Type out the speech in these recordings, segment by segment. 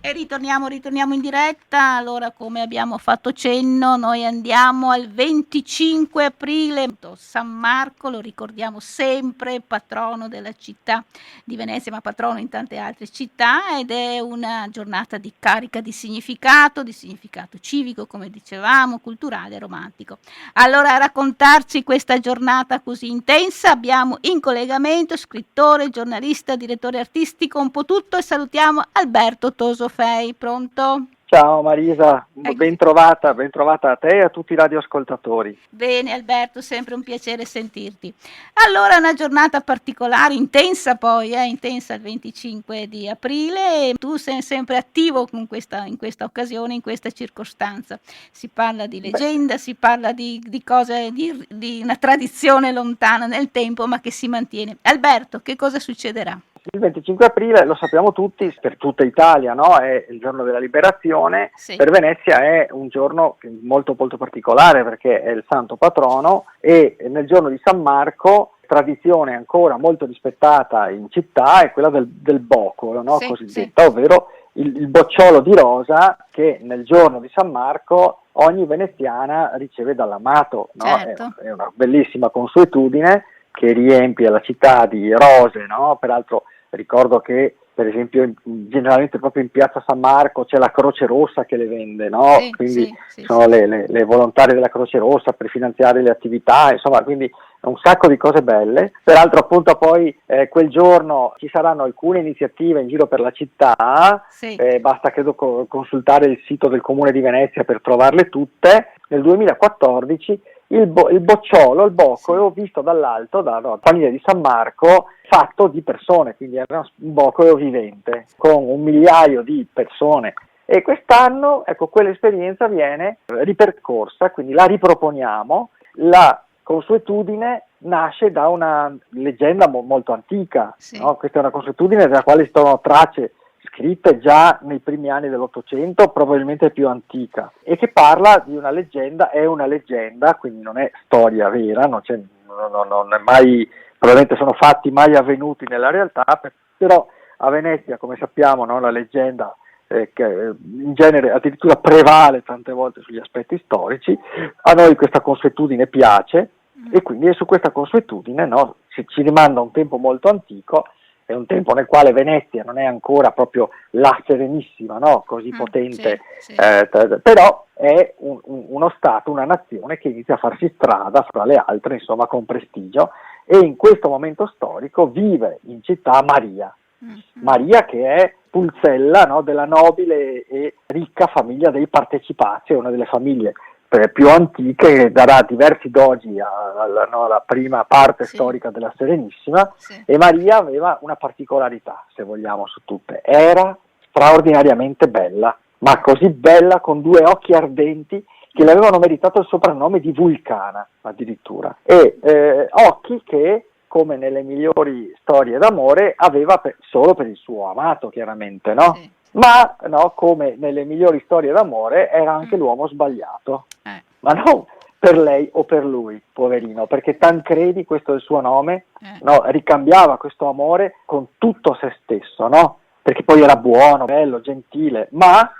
E ritorniamo in diretta. Allora, come abbiamo fatto cenno, noi andiamo al 25 aprile, San Marco, lo ricordiamo sempre, patrono della città di Venezia, ma patrono in tante altre città, ed è una giornata di carica di significato civico, come dicevamo, culturale, romantico. Allora, a raccontarci questa giornata così intensa abbiamo in collegamento scrittore, giornalista, direttore artistico, un po' tutto, e salutiamo Alberto Tosofei. Pronto? Ciao Marisa, ben trovata a te e a tutti i radioascoltatori. Bene Alberto, sempre un piacere sentirti. Allora, una giornata particolare, intensa poi, intensa il 25 di aprile, e tu sei sempre attivo in questa occasione, in questa circostanza. Si parla di leggenda, si parla di cose, di una tradizione lontana nel tempo ma che si mantiene. Alberto, che cosa succederà? Il 25 aprile, lo sappiamo tutti, per tutta Italia, no? È il giorno della liberazione. Sì. Per Venezia è un giorno molto molto particolare perché è il santo patrono, e nel giorno di San Marco, tradizione ancora molto rispettata in città, è quella del bocolo, no? Sì, cosiddetta, sì. Ovvero il bocciolo di rosa che nel giorno di San Marco ogni veneziana riceve dall'amato, no? Certo. È una bellissima consuetudine che riempie la città di rose, no? Peraltro ricordo che per esempio generalmente proprio in piazza San Marco c'è la Croce Rossa che le vende, no? Sì, quindi sì, sono le volontarie della Croce Rossa per finanziare le attività, insomma, quindi un sacco di cose belle. Peraltro appunto poi quel giorno ci saranno alcune iniziative in giro per la città, sì. Basta credo consultare il sito del Comune di Venezia per trovarle tutte. Nel 2014 il bocciolo, il bocolo, visto dall'alto, dalla famiglia di San Marco, fatto di persone, quindi era un bocolo vivente, con 1 migliaio di persone. E quest'anno, ecco, quell'esperienza viene ripercorsa, quindi la riproponiamo. La consuetudine nasce da una leggenda molto antica, sì. No? Questa è una consuetudine della quale ci sono tracce scritte già nei primi anni dell'Ottocento, probabilmente più antica, e che parla di una leggenda, è una leggenda, quindi non è storia vera, non è mai, probabilmente sono fatti mai avvenuti nella realtà, però a Venezia, come sappiamo, no, la leggenda che in genere addirittura prevale tante volte sugli aspetti storici. A noi questa consuetudine piace, e quindi su questa consuetudine, no, ci rimanda a un tempo molto antico. È un tempo nel quale Venezia non è ancora proprio la Serenissima, no? Così potente, sì. Però è uno Stato, una nazione che inizia a farsi strada fra le altre, insomma, con prestigio, e in questo momento storico vive in città Maria. Maria, che è Pulzella, no? Della nobile e ricca famiglia dei Partecipazio, una delle famiglie più antiche, darà diversi dogi alla prima parte storica della Serenissima, e Maria aveva una particolarità, se vogliamo, su tutte: era straordinariamente bella, ma così bella, con 2 occhi ardenti che le avevano meritato il soprannome di Vulcana addirittura, e occhi che, come nelle migliori storie d'amore, aveva solo per il suo amato, chiaramente, no? Sì. Ma no, come nelle migliori storie d'amore, era anche l'uomo sbagliato, ma non per lei o per lui, poverino, perché Tancredi, questo è il suo nome, no, ricambiava questo amore con tutto se stesso, no? Perché poi era buono, bello, gentile, ma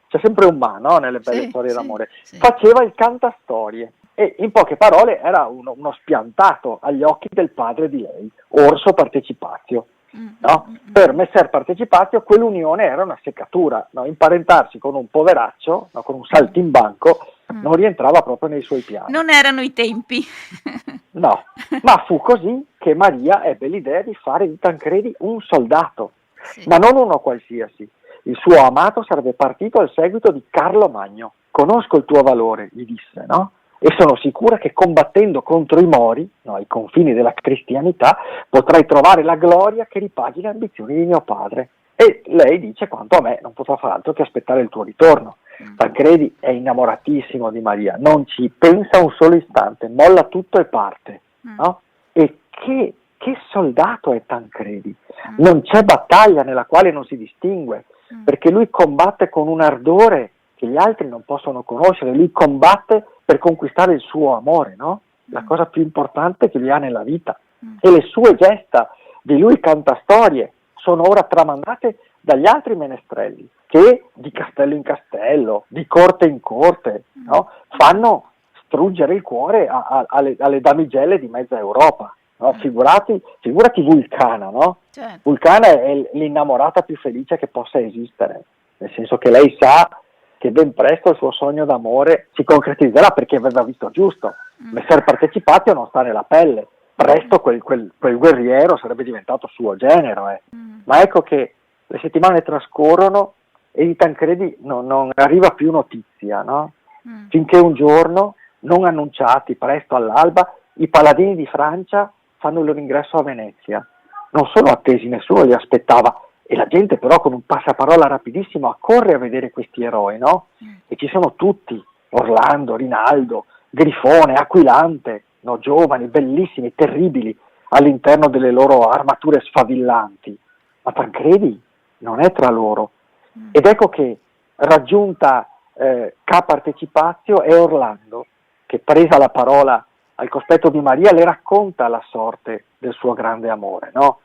c'è sempre un ma, no? Nelle belle storie d'amore. Faceva il cantastorie, e in poche parole era uno spiantato agli occhi del padre di lei, Orso Partecipazio. No? Per Messer Partecipazio quell'unione era una seccatura, no? Imparentarsi con un poveraccio, no? Con un saltimbanco, non rientrava proprio nei suoi piani. Non erano i tempi. No, ma fu così che Maria ebbe l'idea di fare di Tancredi un soldato, ma non uno qualsiasi. Il suo amato sarebbe partito al seguito di Carlo Magno. Conosco il tuo valore, gli disse, no? E sono sicura che combattendo contro i Mori, no, ai confini della cristianità, potrai trovare la gloria che ripaghi le ambizioni di mio padre. E lei dice: quanto a me, non potrò far altro che aspettare il tuo ritorno. Tancredi è innamoratissimo di Maria, non ci pensa un solo istante, molla tutto e parte, no? E che soldato è Tancredi? Non c'è battaglia nella quale non si distingue, perché lui combatte con un ardore che gli altri non possono conoscere, lui combatte per conquistare il suo amore, no? La cosa più importante che lui ha nella vita. E le sue gesta di lui cantastorie sono ora tramandate dagli altri menestrelli che di castello in castello, di corte in corte, no? Fanno struggere il cuore alle damigelle di mezza Europa. No? Figurati Vulcana, no? Certo. Vulcana è l'innamorata più felice che possa esistere, nel senso che lei sa che ben presto il suo sogno d'amore si concretizzerà perché aveva visto giusto. Messer Partecipatio non sta nella pelle, presto quel guerriero sarebbe diventato suo genero. Ma ecco che le settimane trascorrono e di Tancredi non arriva più notizia, no? Finché un giorno, non annunciati, presto all'alba, i paladini di Francia fanno il loro ingresso a Venezia. Non sono attesi, nessuno li aspettava, e la gente però con un passaparola rapidissimo accorre a vedere questi eroi, no? E ci sono tutti, Orlando, Rinaldo, Grifone, Aquilante, no? Giovani, bellissimi, terribili, all'interno delle loro armature sfavillanti. Ma Tancredi non è tra loro. Ed ecco che, raggiunta Ca Partecipatio, è Orlando che, presa la parola al cospetto di Maria, le racconta la sorte del suo grande amore, no?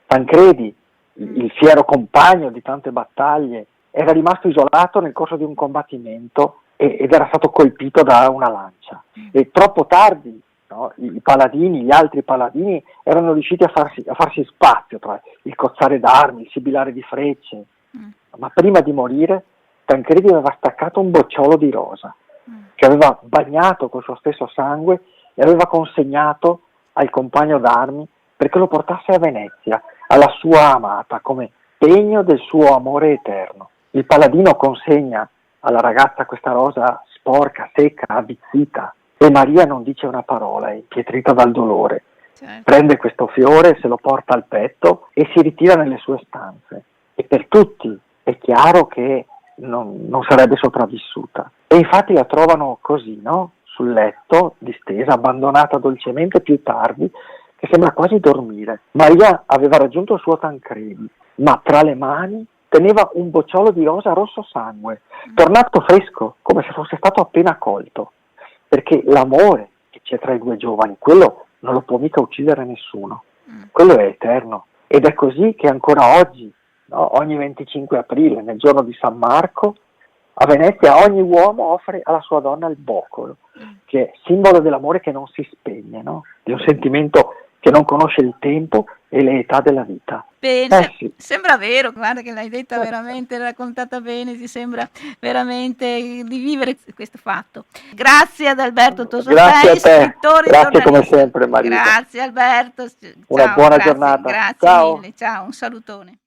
Tancredi, il fiero compagno di tante battaglie, era rimasto isolato nel corso di un combattimento ed era stato colpito da una lancia. E troppo tardi, no, i paladini, gli altri paladini, erano riusciti a farsi spazio tra il cozzare d'armi, il sibilare di frecce. Ma prima di morire, Tancredi aveva staccato un bocciolo di rosa, che aveva bagnato col suo stesso sangue e aveva consegnato al compagno d'armi perché lo portasse a Venezia, alla sua amata, come pegno del suo amore eterno. Il paladino consegna alla ragazza questa rosa sporca, secca, avvizzita, e Maria non dice una parola, è impietrita dal dolore. Certo. Prende questo fiore, se lo porta al petto e si ritira nelle sue stanze. E per tutti è chiaro che non sarebbe sopravvissuta. E infatti la trovano così, no? Sul letto, distesa, abbandonata dolcemente più tardi, che sembra quasi dormire. Maria aveva raggiunto il suo Tancredi, ma tra le mani teneva un bocciolo di rosa rosso sangue, tornato fresco, come se fosse stato appena colto. Perché l'amore che c'è tra i due giovani, quello non lo può mica uccidere nessuno. Quello è eterno. Ed è così che ancora oggi, no? Ogni 25 aprile, nel giorno di San Marco, a Venezia ogni uomo offre alla sua donna il boccolo, che è simbolo dell'amore che non si spegne, no? Di un sentimento che non conosce il tempo e le età della vita. Bene, Sì. sembra vero, guarda che l'hai detta veramente, raccontata bene, ti sembra veramente di vivere questo fatto. Grazie ad Alberto Grazie a Tosofei, te, scrittore e grazie come giornalista. sempre Marita. Grazie Alberto, Una ciao, buona grazie, giornata. grazie Ciao. mille, ciao, un salutone.